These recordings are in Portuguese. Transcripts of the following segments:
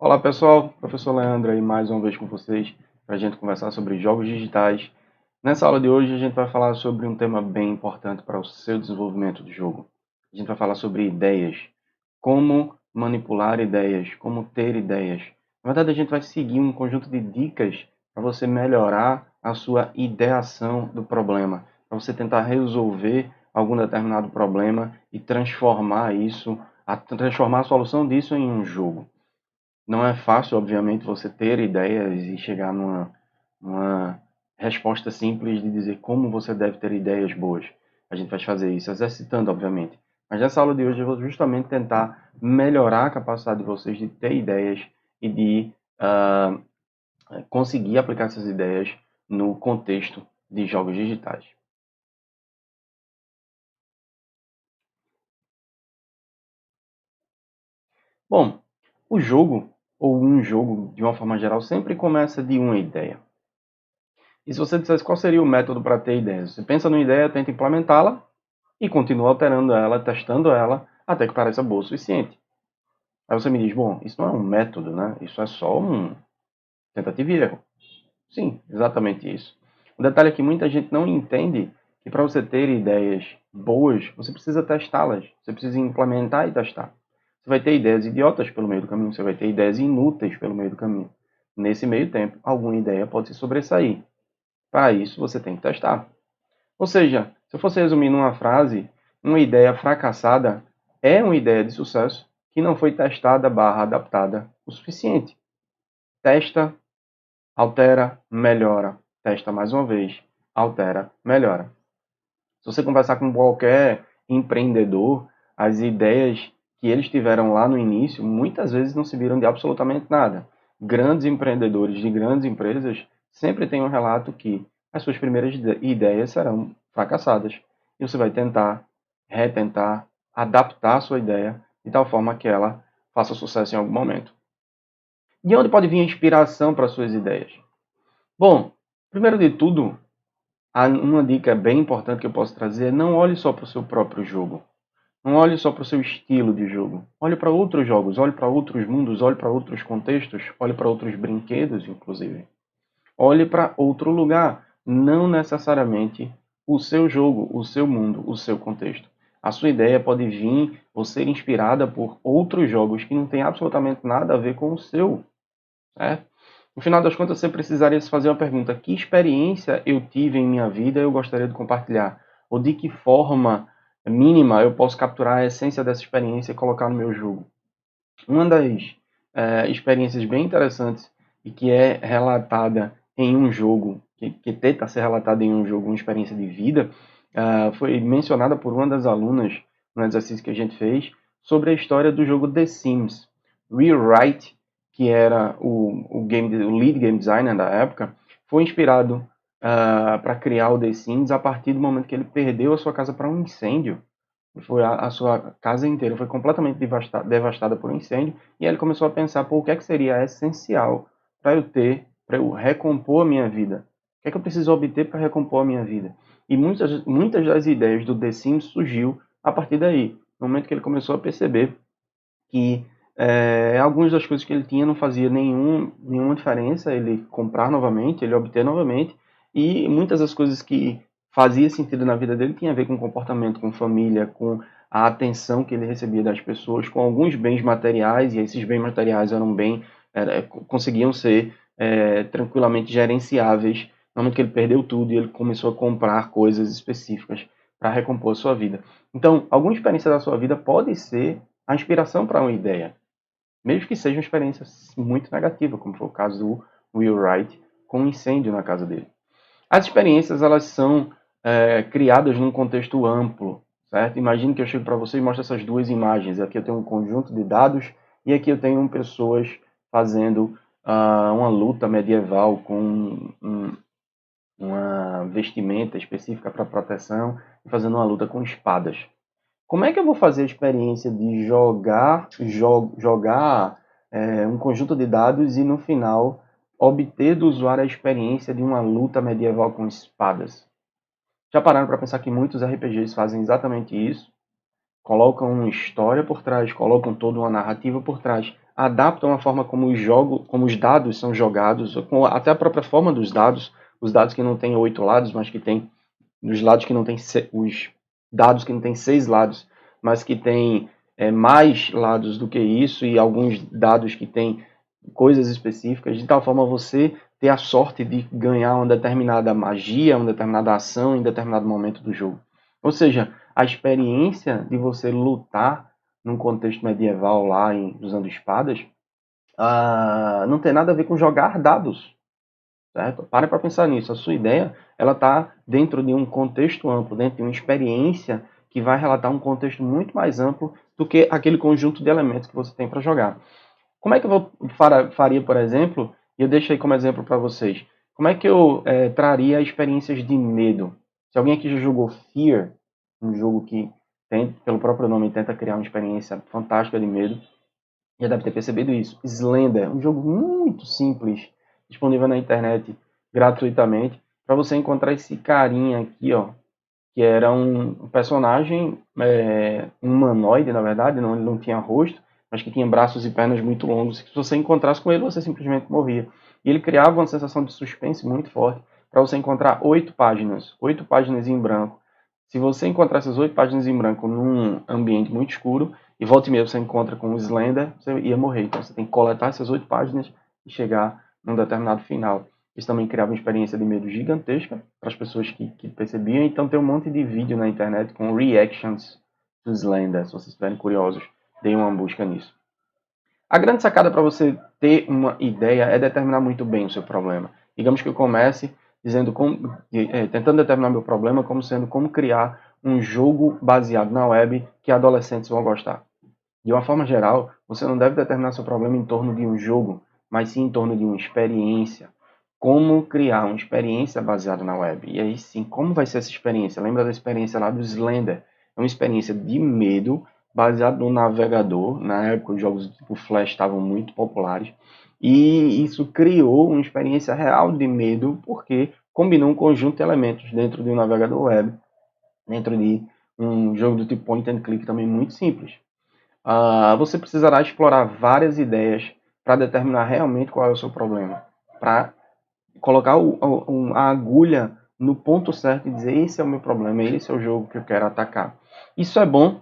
Olá pessoal, professor Leandro aí mais uma vez com vocês para a gente conversar sobre jogos digitais. Nessa aula de hoje a gente vai falar sobre um tema bem importante para o seu desenvolvimento de jogo. A gente vai falar sobre ideias, como manipular ideias, como ter ideias. Na verdade a gente vai seguir um conjunto de dicas para você melhorar a sua ideação do problema, para você tentar resolver algum determinado problema e transformar a solução disso em um jogo. Não é fácil, obviamente, você ter ideias e chegar numa resposta simples de dizer como você deve ter ideias boas. A gente vai fazer isso exercitando, obviamente. Mas nessa aula de hoje eu vou justamente tentar melhorar a capacidade de vocês de ter ideias e de conseguir aplicar essas ideias no contexto de jogos digitais. Bom, o jogo, ou um jogo de uma forma geral, sempre começa de uma ideia. E se você dissesse qual seria o método para ter ideias? Você pensa numa ideia, tenta implementá-la e continua alterando ela, testando ela, até que pareça boa o suficiente. Aí você me diz, bom, isso não é um método, né? Isso é só um tentativa e erro. Sim, exatamente isso. O detalhe é que muita gente não entende que para você ter ideias boas, você precisa testá-las. Você precisa implementar e testar. Você vai ter ideias idiotas pelo meio do caminho, você vai ter ideias inúteis pelo meio do caminho. Nesse meio tempo, alguma ideia pode se sobressair. Para isso, você tem que testar. Ou seja, se eu fosse resumir numa frase, uma ideia fracassada é uma ideia de sucesso que não foi testada barra adaptada o suficiente. Testa, altera, melhora. Testa mais uma vez, altera, melhora. Se você conversar com qualquer empreendedor, as ideias que eles tiveram lá no início, muitas vezes não serviram de absolutamente nada. Grandes empreendedores de grandes empresas sempre têm um relato que as suas primeiras ideias serão fracassadas. E você vai tentar, retentar, adaptar a sua ideia de tal forma que ela faça sucesso em algum momento. De onde pode vir a inspiração para suas ideias? Bom, primeiro de tudo, uma dica bem importante que eu posso trazer é não olhe só para o seu próprio jogo. Não olhe só para o seu estilo de jogo. Olhe para outros jogos, olhe para outros mundos, olhe para outros contextos, olhe para outros brinquedos, inclusive. Olhe para outro lugar, não necessariamente o seu jogo, o seu mundo, o seu contexto. A sua ideia pode vir ou ser inspirada por outros jogos que não têm absolutamente nada a ver com o seu, certo? No final das contas, você precisaria se fazer uma pergunta: que experiência eu tive em minha vida e eu gostaria de compartilhar? Ou de que forma mínima eu posso capturar a essência dessa experiência e colocar no meu jogo? Uma das experiências bem interessantes e que é relatada em um jogo, que tenta ser relatada em um jogo, uma experiência de vida, foi mencionada por uma das alunas no exercício que a gente fez sobre a história do jogo The Sims. Will Wright, que era o lead game designer da época, foi inspirado para criar o The Sims a partir do momento que ele perdeu a sua casa para um incêndio. A sua casa inteira foi completamente devastada por um incêndio, e aí ele começou a pensar, pô, o que é que seria essencial para eu recompor a minha vida? O que é que eu preciso obter para recompor a minha vida? E muitas das ideias do The Sims surgiu a partir daí, no momento que ele começou a perceber que algumas das coisas que ele tinha não fazia nenhuma diferença ele comprar novamente, ele obter novamente, e muitas das coisas que fazia sentido na vida dele tinha a ver com comportamento, com família, com a atenção que ele recebia das pessoas, com alguns bens materiais, e esses bens materiais conseguiam ser tranquilamente gerenciáveis no momento que ele perdeu tudo e ele começou a comprar coisas específicas para recompor a sua vida. Então, alguma experiência da sua vida pode ser a inspiração para uma ideia, mesmo que seja uma experiência muito negativa, como foi o caso do Will Wright com um incêndio na casa dele. As experiências elas são criadas num contexto amplo, certo? Imagine que eu chego para você e mostro essas duas imagens. Aqui eu tenho um conjunto de dados e aqui eu tenho pessoas fazendo uma luta medieval com uma vestimenta específica para proteção e fazendo uma luta com espadas. Como é que eu vou fazer a experiência de jogar um conjunto de dados e no final obter do usuário a experiência de uma luta medieval com espadas? Já pararam para pensar que muitos RPGs fazem exatamente isso? Colocam uma história por trás, colocam toda uma narrativa por trás, adaptam a forma como como os dados são jogados, até a própria forma dos dados, os dados que não têm 8 lados, mas que tem os dados que não tem os dados que não tem 6 lados, mas que tem mais lados do que isso, e alguns dados que têm coisas específicas, de tal forma você ter a sorte de ganhar uma determinada magia, uma determinada ação em determinado momento do jogo. Ou seja, a experiência de você lutar num contexto medieval lá, usando espadas, não tem nada a ver com jogar dados, certo? Pare para pensar nisso. A sua ideia, ela está dentro de um contexto amplo, dentro de uma experiência que vai relatar um contexto muito mais amplo do que aquele conjunto de elementos que você tem para jogar. Como é que eu faria, por exemplo, e eu deixei como exemplo para vocês, como é que eu traria experiências de medo? Se alguém aqui já jogou Fear, um jogo que tem, pelo próprio nome, tenta criar uma experiência fantástica de medo, já deve ter percebido isso. Slender, um jogo muito simples, disponível na internet gratuitamente, para você encontrar esse carinha aqui, ó, que era um personagem um humanoide, na verdade, não, ele não tinha rosto, mas que tinha braços e pernas muito longos. Se você encontrasse com ele, você simplesmente morria. E ele criava uma sensação de suspense muito forte para você encontrar 8 páginas em branco. Se você encontrar essas 8 páginas em branco num ambiente muito escuro, e volta e meia você encontra com o Slender, você ia morrer. Então você tem que coletar essas 8 páginas e chegar num determinado final. Isso também criava uma experiência de medo gigantesca para as pessoas que percebiam. Então tem um monte de vídeo na internet com reactions do Slender. Se vocês estiverem curiosos, deem uma busca nisso. A grande sacada para você ter uma ideia é determinar muito bem o seu problema. Digamos que eu comece dizendo tentando determinar meu problema como sendo como criar um jogo baseado na web que adolescentes vão gostar. De uma forma geral, você não deve determinar seu problema em torno de um jogo, mas sim em torno de uma experiência. Como criar uma experiência baseada na web? E aí sim, como vai ser essa experiência? Lembra da experiência lá do Slender? É uma experiência de medo baseada no navegador. Na época, os jogos tipo Flash estavam muito populares. E isso criou uma experiência real de medo, porque combinou um conjunto de elementos dentro de um navegador web, dentro de um jogo do tipo point and click também muito simples. Você precisará explorar várias ideias para determinar realmente qual é o seu problema, para colocar a agulha no ponto certo e dizer: esse é o meu problema, esse é o jogo que eu quero atacar. Isso é bom,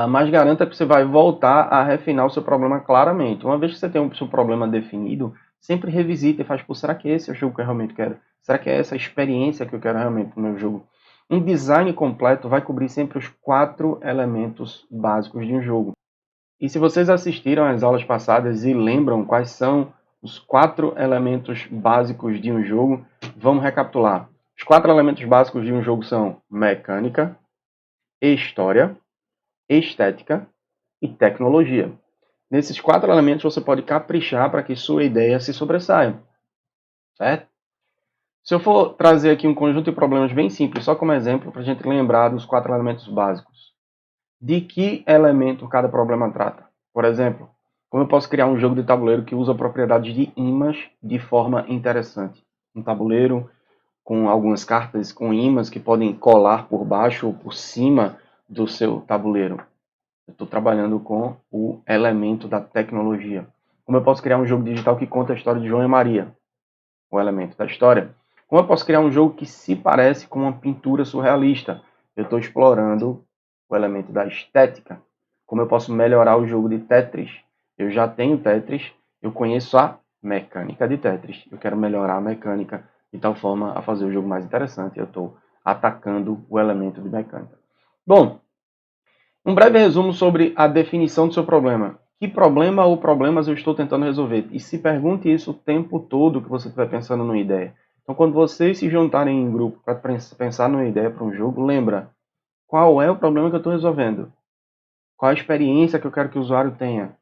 mas garanta que você vai voltar a refinar o seu problema claramente. Uma vez que você tem o seu problema definido, sempre revisita e faz: será que esse é o jogo que eu realmente quero? Será que é essa a experiência que eu quero realmente no meu jogo? Um design completo vai cobrir sempre os 4 elementos básicos de um jogo. E se vocês assistiram às aulas passadas e lembram quais são os 4 elementos básicos de um jogo, vamos recapitular. Os 4 elementos básicos de um jogo são mecânica, história, estética e tecnologia. Nesses 4 elementos você pode caprichar para que sua ideia se sobressaia, certo? Se eu for trazer aqui um conjunto de problemas bem simples, só como exemplo, para a gente lembrar dos 4 elementos básicos. De que elemento cada problema trata? Por exemplo, como eu posso criar um jogo de tabuleiro que usa propriedades de ímãs de forma interessante? Um tabuleiro com algumas cartas com ímãs que podem colar por baixo ou por cima do seu tabuleiro. Eu estou trabalhando com o elemento da tecnologia. Como eu posso criar um jogo digital que conta a história de João e Maria? O elemento da história. Como eu posso criar um jogo que se parece com uma pintura surrealista? Eu estou explorando o elemento da estética. Como eu posso melhorar o jogo de Tetris? Eu já tenho Tetris, eu conheço a mecânica de Tetris. Eu quero melhorar a mecânica de tal forma a fazer o jogo mais interessante. Eu estou atacando o elemento de mecânica. Bom, um breve resumo sobre a definição do seu problema. Que problema ou problemas eu estou tentando resolver? E se pergunte isso o tempo todo que você estiver pensando numa ideia. Então, quando vocês se juntarem em grupo para pensar numa ideia para um jogo, lembra qual é o problema que eu estou resolvendo? Qual a experiência que eu quero que o usuário tenha?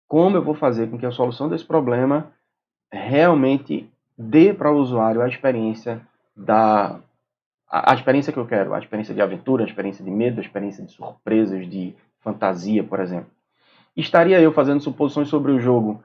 Como eu vou fazer com que a solução desse problema realmente dê para o usuário a experiência a experiência que eu quero, a experiência de aventura, a experiência de medo, a experiência de surpresas, de fantasia, por exemplo. Estaria eu fazendo suposições sobre o jogo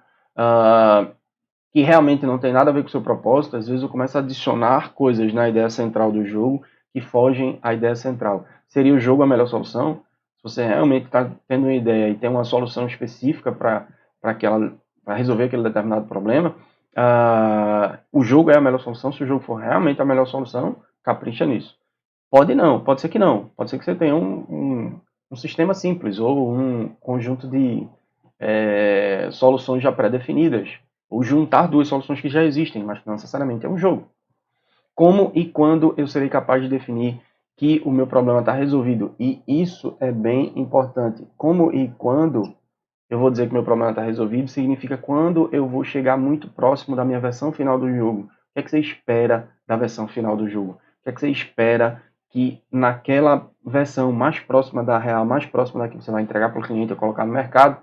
que realmente não tem nada a ver com o seu propósito? Às vezes eu começo a adicionar coisas na ideia central do jogo que fogem à ideia central. Seria o jogo a melhor solução? Se você realmente está tendo uma ideia e tem uma solução específica para para resolver aquele determinado problema, o jogo é a melhor solução. Se o jogo for realmente a melhor solução, capricha nisso. Pode não, pode ser que não. Pode ser que você tenha um sistema simples ou um conjunto de soluções já pré-definidas, ou juntar duas soluções que já existem, mas que não necessariamente é um jogo. Como e quando eu serei capaz de definir que o meu problema está resolvido? E isso é bem importante. Como e quando eu vou dizer que meu problema está resolvido significa quando eu vou chegar muito próximo da minha versão final do jogo. O que é que você espera da versão final do jogo? O que é que você espera que naquela versão mais próxima da real, mais próxima da que você vai entregar para o cliente ou colocar no mercado,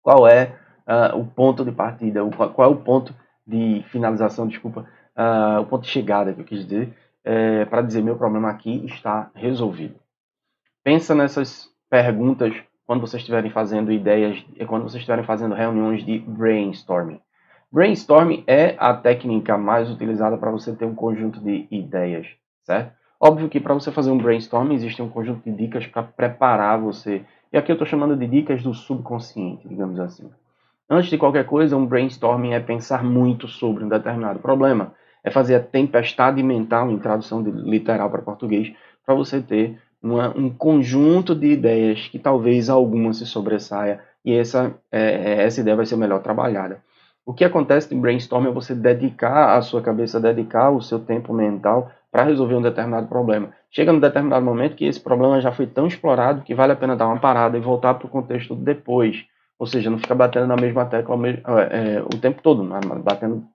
qual é o ponto de partida, qual é o ponto de finalização, desculpa, o ponto de chegada que eu quis dizer, para dizer meu problema aqui está resolvido. Pensa nessas perguntas quando vocês estiverem fazendo ideias, quando vocês estiverem fazendo reuniões de brainstorming. Brainstorming é a técnica mais utilizada para você ter um conjunto de ideias, certo? Óbvio que para você fazer um brainstorming existe um conjunto de dicas para preparar você. E aqui eu estou chamando de dicas do subconsciente, digamos assim. Antes de qualquer coisa, um brainstorming é pensar muito sobre um determinado problema. É fazer a tempestade mental, em tradução literal para português, para você ter um conjunto de ideias que talvez alguma se sobressaia e essa ideia vai ser melhor trabalhada. O que acontece em brainstorming é você dedicar a sua cabeça, dedicar o seu tempo mental para resolver um determinado problema. Chega num determinado momento que esse problema já foi tão explorado que vale a pena dar uma parada e voltar para o contexto depois. Ou seja, não fica batendo na mesma tecla o tempo todo, batendo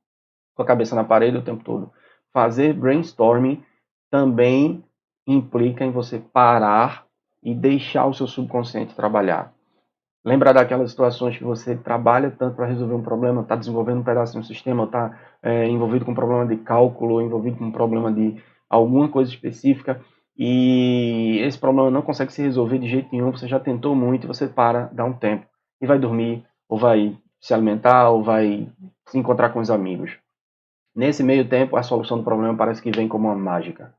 com a cabeça na parede o tempo todo. Fazer brainstorming também implica em você parar e deixar o seu subconsciente trabalhar. Lembra daquelas situações que você trabalha tanto para resolver um problema, está desenvolvendo um pedaço de um sistema, está envolvido com um problema de cálculo, envolvido com um problema de alguma coisa específica, e esse problema não consegue se resolver de jeito nenhum, você já tentou muito, você para, dá um tempo, e vai dormir, ou vai se alimentar, ou vai se encontrar com os amigos. Nesse meio tempo, a solução do problema parece que vem como uma mágica.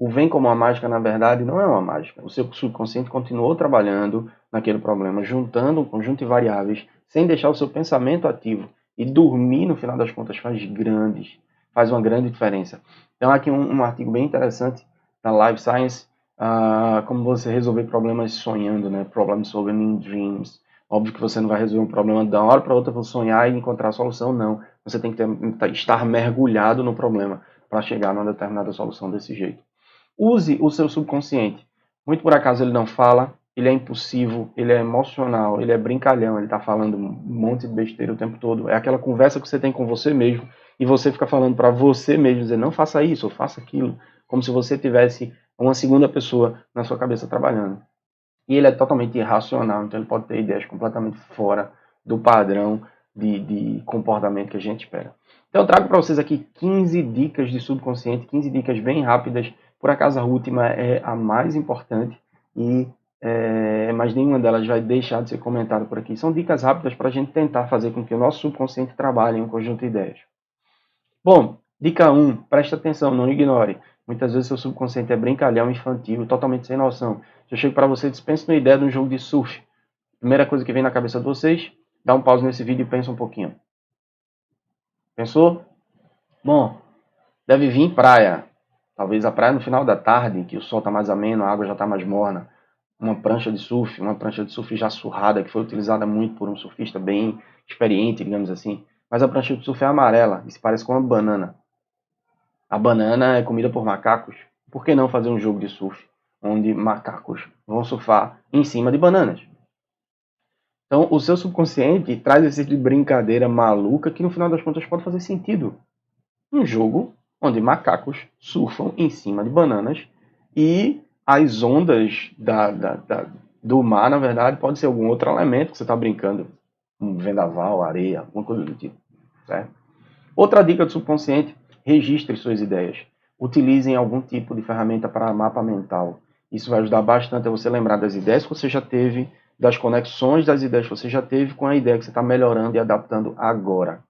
O vem como uma mágica, na verdade, não é uma mágica. O seu subconsciente continuou trabalhando naquele problema, juntando um conjunto de variáveis, sem deixar o seu pensamento ativo. E dormir, no final das contas, faz uma grande diferença. Então, aqui um artigo bem interessante da Life Science, como você resolver problemas sonhando, né? Problem solving in dreams. Óbvio que você não vai resolver um problema de uma hora para outra, vou sonhar e encontrar a solução, não. Você tem que estar mergulhado no problema para chegar numa determinada solução desse jeito. Use o seu subconsciente. Muito por acaso ele não fala, ele é impulsivo, ele é emocional, ele é brincalhão, ele está falando um monte de besteira o tempo todo. É aquela conversa que você tem com você mesmo e você fica falando para você mesmo, dizer não faça isso ou faça aquilo, como se você tivesse uma segunda pessoa na sua cabeça trabalhando. E ele é totalmente irracional, então ele pode ter ideias completamente fora do padrão de comportamento que a gente espera. Então eu trago para vocês aqui 15 dicas de subconsciente, 15 dicas bem rápidas. Por acaso a última é a mais importante e mas nenhuma delas vai deixar de ser comentada por aqui. São dicas rápidas para a gente tentar fazer com que o nosso subconsciente trabalhe em um conjunto de ideias. Bom, dica 1, presta atenção, não ignore. Muitas vezes seu subconsciente é brincalhão, infantil, totalmente sem noção. Se eu chego para você e dispenso uma ideia de um jogo de surf, primeira coisa que vem na cabeça de vocês, dá um pause nesse vídeo e pensa um pouquinho. Pensou? Bom, deve vir praia. Talvez a praia no final da tarde, que o sol está mais ameno, a água já está mais morna. Uma prancha de surf já surrada, que foi utilizada muito por um surfista bem experiente, digamos assim. Mas a prancha de surf é amarela e se parece com uma banana. A banana é comida por macacos. Por que não fazer um jogo de surf onde macacos vão surfar em cima de bananas? Então, o seu subconsciente traz esse tipo de brincadeira maluca que no final das contas pode fazer sentido. Um jogo onde macacos surfam em cima de bananas e as ondas do mar, na verdade, pode ser algum outro elemento que você está brincando. Um vendaval, areia, alguma coisa do tipo. Certo? Outra dica do subconsciente, registre suas ideias. Utilizem algum tipo de ferramenta para mapa mental. Isso vai ajudar bastante a você lembrar das ideias que você já teve, das conexões das ideias que você já teve com a ideia que você está melhorando e adaptando agora.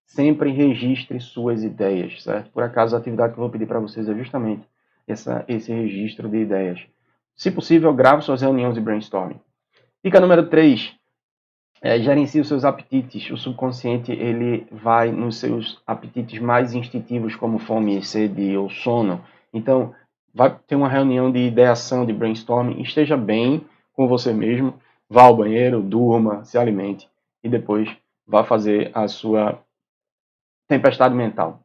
Sempre registre suas ideias, certo? Por acaso, a atividade que eu vou pedir para vocês é justamente esse registro de ideias. Se possível, grave suas reuniões de brainstorming. Dica número 3. Gerencie os seus apetites. O subconsciente ele vai nos seus apetites mais instintivos, como fome, sede ou sono. Então, vai ter uma reunião de ideação, de brainstorming. Esteja bem com você mesmo. Vá ao banheiro, durma, se alimente e depois vá fazer a sua tempestade mental.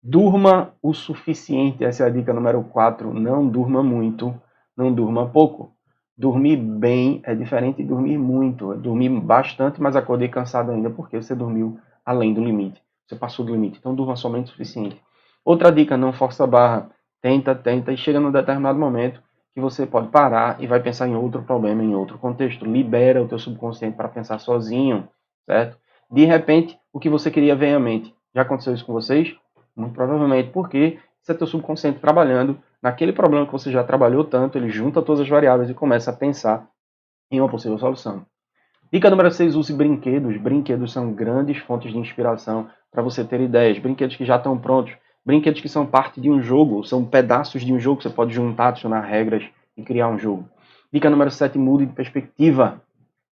Durma o suficiente, essa é a dica número 4. Não durma muito, não durma pouco. Dormir bem é diferente de dormir muito. Dormir bastante, mas acordei cansado ainda, porque você dormiu além do limite. Você passou do limite, então durma somente o suficiente. Outra dica, não força a barra. Tenta, e chega num determinado momento que você pode parar e vai pensar em outro problema, em outro contexto. Libera o teu subconsciente para pensar sozinho, certo? De repente, o que você queria vem à mente. Já aconteceu isso com vocês? Muito provavelmente, porque esse é teu subconsciente trabalhando naquele problema que você já trabalhou tanto, ele junta todas as variáveis e começa a pensar em uma possível solução. Dica número 6, use brinquedos. Brinquedos são grandes fontes de inspiração para você ter ideias. Brinquedos que já estão prontos. Brinquedos que são parte de um jogo, são pedaços de um jogo que você pode juntar, adicionar regras e criar um jogo. Dica número 7, mude de perspectiva.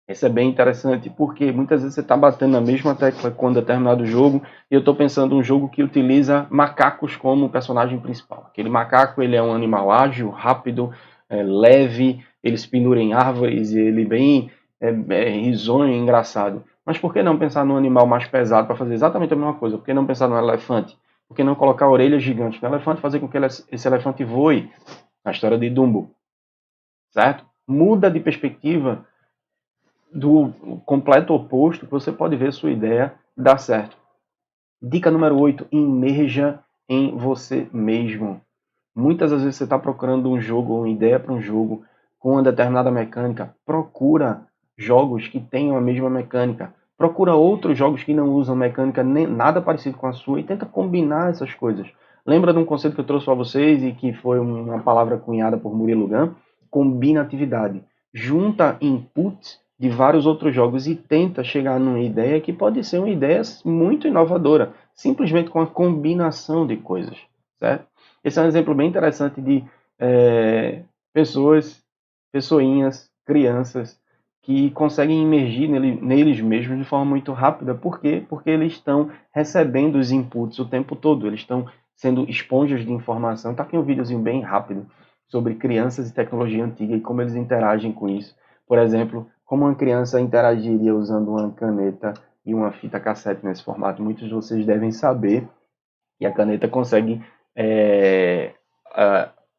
Isso é bem interessante, porque muitas vezes você está batendo na mesma tecla com um determinado jogo, e eu estou pensando em um jogo que utiliza macacos como personagem principal. Aquele macaco ele é um animal ágil, rápido, leve, ele se pendura em árvores, ele bem risonho e engraçado. Mas por que não pensar num animal mais pesado para fazer exatamente a mesma coisa? Por que não pensar num elefante? Por que não colocar orelhas gigantes no elefante e fazer com que esse elefante voe? Na história de Dumbo, certo? Muda de perspectiva do completo oposto, que você pode ver sua ideia dar certo. Dica número 8, imerja em você mesmo. Muitas das vezes você está procurando um jogo ou uma ideia para um jogo com uma determinada mecânica. Procura jogos que tenham a mesma mecânica. Procura outros jogos que não usam mecânica nem nada parecido com a sua e tenta combinar essas coisas. Lembra de um conceito que eu trouxe para vocês e que foi uma palavra cunhada por Murilo Gun? Combinatividade. Junta inputs de vários outros jogos e tenta chegar numa ideia que pode ser uma ideia muito inovadora, simplesmente com a combinação de coisas, certo? Esse é um exemplo bem interessante de pessoinhas, crianças, que conseguem imergir neles mesmos de forma muito rápida. Por quê? Porque eles estão recebendo os inputs o tempo todo, eles estão sendo esponjas de informação. Tá aqui um videozinho bem rápido sobre crianças e tecnologia antiga e como eles interagem com isso. Por exemplo, como uma criança interagiria usando uma caneta e uma fita cassete nesse formato. Muitos de vocês devem saber que a caneta consegue é,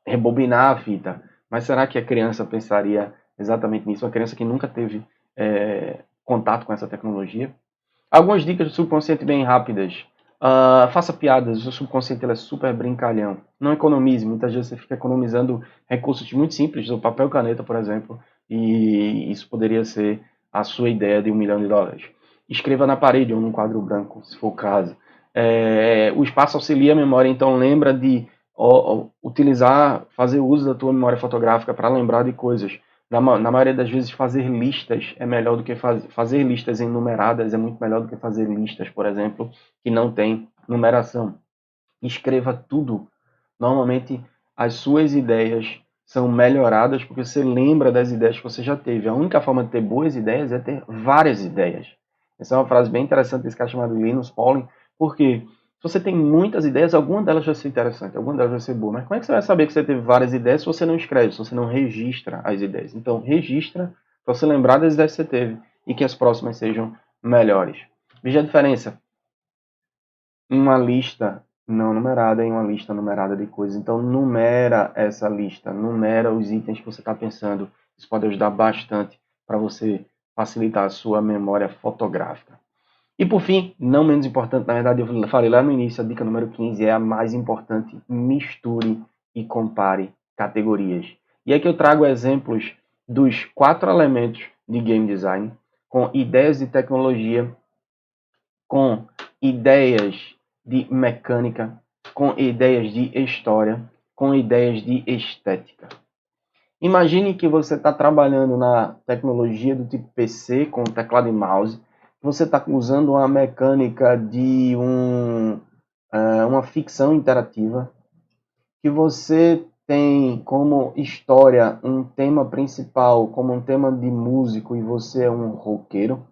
rebobinar a fita. Mas será que a criança pensaria exatamente nisso? Uma criança que nunca teve contato com essa tecnologia? Algumas dicas do subconsciente bem rápidas. Faça piadas, o subconsciente ele é super brincalhão. Não economize, muitas vezes você fica economizando recursos muito simples, o papel caneta, por exemplo, e isso poderia ser a sua ideia de US$ 1 milhão. Escreva na parede ou num quadro branco, se for o caso. O espaço auxilia a memória, então lembra de utilizar, fazer uso da tua memória fotográfica para lembrar de coisas. Na maioria das vezes, fazer listas é melhor do que fazer listas enumeradas, é muito melhor do que fazer listas, por exemplo, que não tem numeração. Escreva tudo. Normalmente, as suas ideias são melhoradas porque você lembra das ideias que você já teve. A única forma de ter boas ideias é ter várias ideias. Essa é uma frase bem interessante desse cara chamado Linus Pauling, porque se você tem muitas ideias, alguma delas vai ser interessante, alguma delas vai ser boa. Mas como é que você vai saber que você teve várias ideias se você não escreve, se você não registra as ideias? Então, registra para você lembrar das ideias que você teve e que as próximas sejam melhores. Veja a diferença. Uma lista não numerada em uma lista numerada de coisas. Então, numera essa lista, numera os itens que você está pensando. Isso pode ajudar bastante para você facilitar a sua memória fotográfica. E por fim, não menos importante, na verdade eu falei lá no início, a dica número 15 é a mais importante: misture e compare categorias. E aqui eu trago exemplos dos 4 elementos de game design, com ideias de tecnologia, com ideias de mecânica, com ideias de história, com ideias de estética. Imagine que você está trabalhando na tecnologia do tipo PC, com teclado e mouse. Você está usando uma mecânica de uma ficção interativa, que você tem como história um tema principal, como um tema de músico, e você é um roqueiro.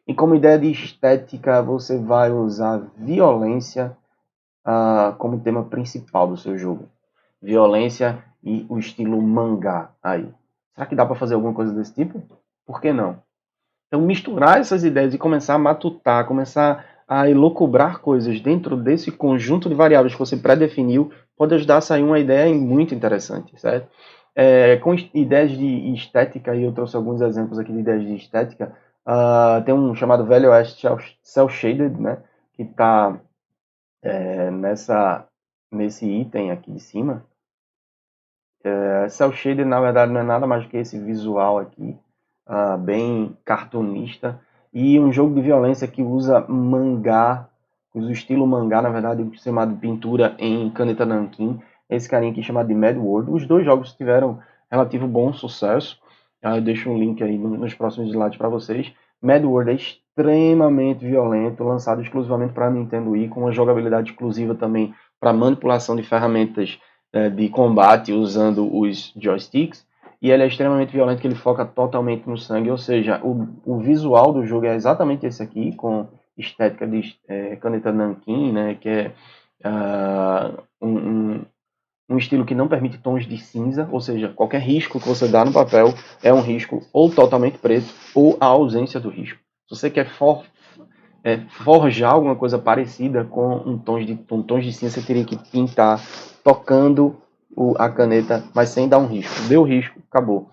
E como ideia de estética, você vai usar violência como tema principal do seu jogo. Violência e o estilo mangá aí. Será que dá para fazer alguma coisa desse tipo? Por que não? Então, misturar essas ideias e começar a matutar, começar a elocubrar coisas dentro desse conjunto de variáveis que você pré-definiu, pode ajudar a sair uma ideia muito interessante, certo? Com ideias de estética, e eu trouxe alguns exemplos aqui de ideias de estética, tem um chamado Velho Oeste Cell Shaded, né, que está nesse item aqui de cima. Cell Shaded, na verdade, não é nada mais do que esse visual aqui, bem cartunista, e um jogo de violência que usa mangá, usa o estilo mangá, na verdade, chamado pintura em caneta nanquim, esse carinha aqui chamado de Mad World. Os dois jogos tiveram relativo bom sucesso, eu deixo um link aí nos próximos slides para vocês. Mad World é extremamente violento, lançado exclusivamente para Nintendo Wii, com uma jogabilidade exclusiva também para manipulação de ferramentas de combate usando os joysticks, e ele é extremamente violento, que ele foca totalmente no sangue, ou seja, o visual do jogo é exatamente esse aqui, com estética de caneta nanquim, né, que é um estilo que não permite tons de cinza, ou seja, qualquer risco que você dá no papel é um risco ou totalmente preto ou a ausência do risco. Se você quer forjar alguma coisa parecida com tons de cinza, você teria que pintar tocando a caneta, mas sem dar um risco. Deu risco, acabou.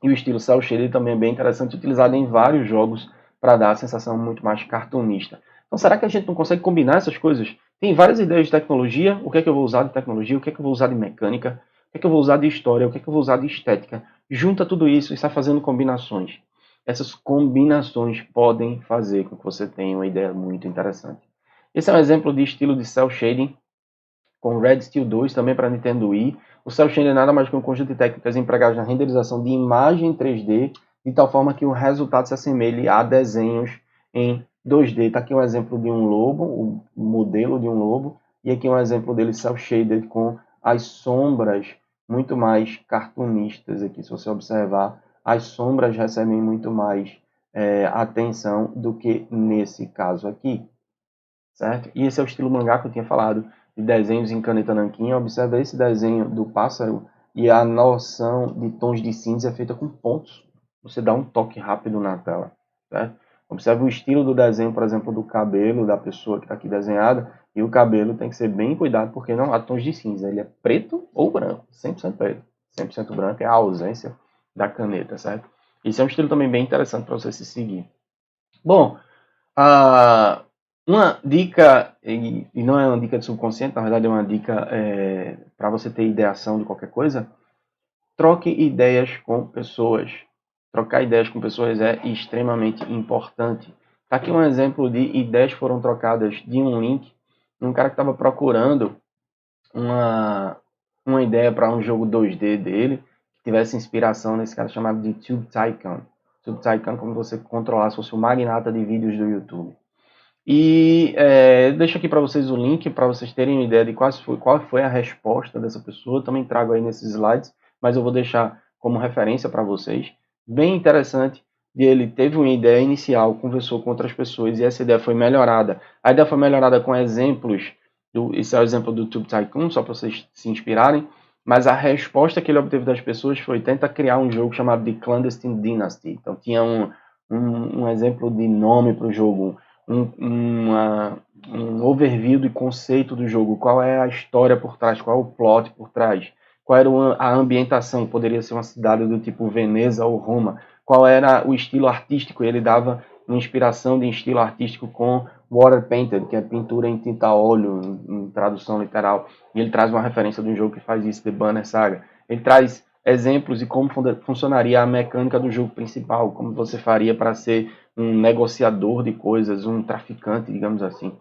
E o estilo cel shaded também é bem interessante, utilizado em vários jogos para dar a sensação muito mais cartunista. Então, será que a gente não consegue combinar essas coisas? Tem várias ideias de tecnologia, o que é que eu vou usar de tecnologia, o que é que eu vou usar de mecânica, o que é que eu vou usar de história, o que é que eu vou usar de estética. Junta tudo isso e sai fazendo combinações. Essas combinações podem fazer com que você tenha uma ideia muito interessante. Esse é um exemplo de estilo de cel shading com Red Steel 2, também para Nintendo Wii. O cel shading é nada mais que um conjunto de técnicas empregadas na renderização de imagem 3D, de tal forma que o resultado se assemelhe a desenhos em 2D. Está aqui um exemplo de um lobo, o modelo de um lobo, e aqui um exemplo dele cel shaded com as sombras muito mais cartunistas aqui. Se você observar, as sombras recebem muito mais atenção do que nesse caso aqui, certo? E esse é o estilo mangá que eu tinha falado, de desenhos em caneta nanquim. Observa esse desenho do pássaro e a noção de tons de cinza é feita com pontos. Você dá um toque rápido na tela, certo? Observe o estilo do desenho, por exemplo, do cabelo da pessoa que está aqui desenhada, e o cabelo tem que ser bem cuidado, porque não há tons de cinza, ele é preto ou branco, 100% preto. 100% branco é a ausência da caneta, certo? Esse é um estilo também bem interessante para você se seguir. Bom, uma dica, e não é uma dica de subconsciente, na verdade é uma dica para você ter ideação de qualquer coisa, troque ideias com pessoas. Trocar ideias com pessoas é extremamente importante. Tá aqui um exemplo de ideias que foram trocadas de um link, um cara que estava procurando uma ideia para um jogo 2D dele, que tivesse inspiração nesse cara chamado de Tube Tycoon. Tube Tycoon, como você controlasse, fosse o magnata de vídeos do YouTube. E deixo aqui para vocês o link para vocês terem uma ideia de qual foi a resposta dessa pessoa. Também trago aí nesses slides, mas eu vou deixar como referência para vocês. Bem interessante. Ele teve uma ideia inicial, conversou com outras pessoas e essa ideia foi melhorada. A ideia foi melhorada com exemplos. Esse é o exemplo do Tube Tycoon, só para vocês se inspirarem. Mas a resposta que ele obteve das pessoas foi: tenta criar um jogo chamado de Clandestine Dynasty. Então tinha um exemplo de nome para o jogo, um overview do conceito do jogo, qual é a história por trás, qual é o plot por trás, qual era a ambientação, poderia ser uma cidade do tipo Veneza ou Roma, qual era o estilo artístico, ele dava uma inspiração de estilo artístico com water painted, que é pintura em tinta a óleo, em tradução literal, e ele traz uma referência de um jogo que faz isso, The Banner Saga. Ele traz exemplos de como funcionaria a mecânica do jogo principal, como você faria para ser um negociador de coisas, um traficante, digamos assim.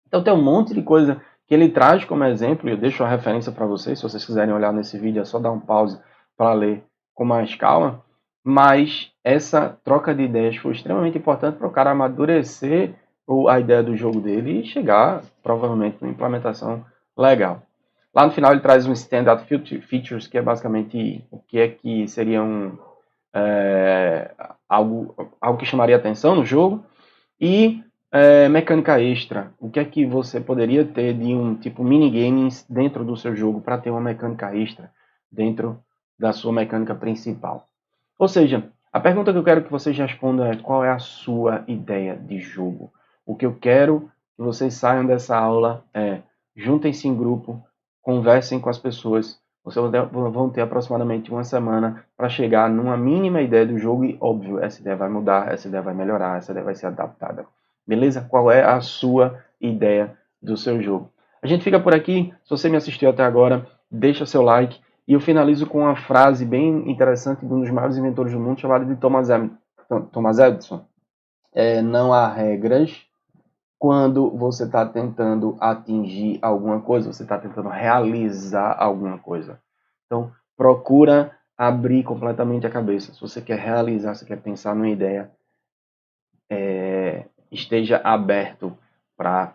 Então tem um monte de coisa que ele traz como exemplo, e eu deixo a referência para vocês, se vocês quiserem olhar nesse vídeo, é só dar um pause para ler com mais calma, mas essa troca de ideias foi extremamente importante para o cara amadurecer a ideia do jogo dele e chegar, provavelmente, numa implementação legal. Lá no final ele traz um Standout Features, que é basicamente o que é que seriam algo que chamaria atenção no jogo. E mecânica extra. O que é que você poderia ter de um tipo minigames dentro do seu jogo para ter uma mecânica extra dentro da sua mecânica principal? Ou seja, a pergunta que eu quero que vocês respondam é: qual é a sua ideia de jogo? O que eu quero que vocês saiam dessa aula é: juntem-se em grupo, conversem com as pessoas. Vocês vão ter aproximadamente uma semana para chegar numa mínima ideia do jogo e, óbvio, essa ideia vai mudar, essa ideia vai melhorar, essa ideia vai ser adaptada. Beleza? Qual é a sua ideia do seu jogo? A gente fica por aqui. Se você me assistiu até agora, deixa seu like. E eu finalizo com uma frase bem interessante de um dos maiores inventores do mundo, chamado de Thomas Edison. Não há regras quando você está tentando atingir alguma coisa, você está tentando realizar alguma coisa. Então, procura abrir completamente a cabeça. Se você quer realizar, se quer pensar numa ideia, esteja aberto para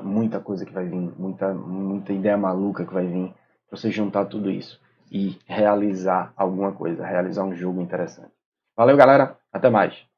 muita coisa que vai vir, muita ideia maluca que vai vir, para você juntar tudo isso e realizar alguma coisa, realizar um jogo interessante. Valeu, galera. Até mais.